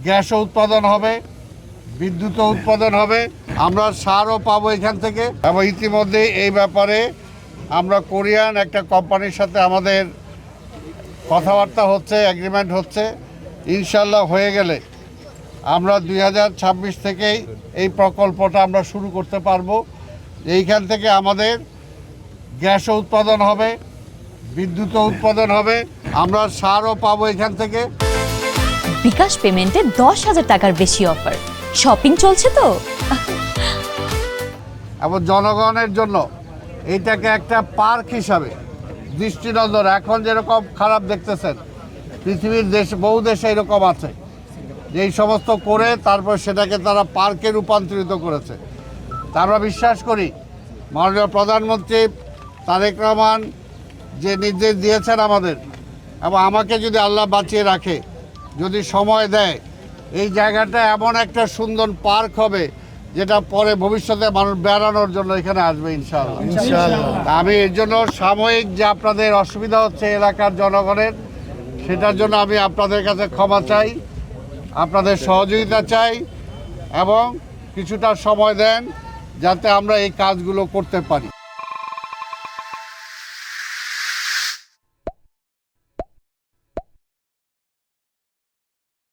গ্যাসও উৎপাদন হবে, বিদ্যুৎও উৎপাদন হবে, আমরা সারও পাবো এখান থেকে। এবং ইতিমধ্যে এই ব্যাপারে আমরা কোরিয়ান একটা কোম্পানির সাথে আমাদের কথাবার্তা হচ্ছে, এগ্রিমেন্ট হচ্ছে। ইনশাল্লাহ হয়ে গেলে আমরা 2026 থেকেই এই প্রকল্পটা আমরা শুরু করতে পারবো। এইখান থেকে আমাদের গ্যাসও উৎপাদন হবে, বিদ্যুৎও উৎপাদন হবে, আমরা সারও পাবো এখান থেকে। বিকাশ পেমেন্টে 10,000 টাকার বেশি অফার, শপিং চলছে তো। এবং জনগণের জন্য এইটাকে একটা পার্ক হিসাবে দৃষ্টিনন্দন। এখন যেরকম খারাপ দেখতেছেন, পৃথিবীর বহু দেশে এরকম আছে যে এই সমস্ত করে তারপর সেটাকে তারা পার্কে রূপান্তরিত করেছে। তা আমরা বিশ্বাস করি মাননীয় প্রধানমন্ত্রী তারেক রহমান যে নির্দেশ দিয়েছেন আমাদের, এবং আমাকে যদি আল্লাহ বাঁচিয়ে রাখে, যদি সময় দেয়, এই জায়গাটা এমন একটা সুন্দর পার্ক হবে যেটা পরে ভবিষ্যতে মানুষ বেড়ানোর জন্য এখানে আসবে ইনশাআল্লাহ। আমি এর জন্য সাময়িক যে আপনাদের অসুবিধা হচ্ছে এলাকার জনগণের, সেটার জন্য আমি আপনাদের কাছে ক্ষমা চাই, আপনাদের সহযোগিতা চাই, এবং কিছুটা সময় দেন যাতে আমরা এই কাজগুলো করতে পারি।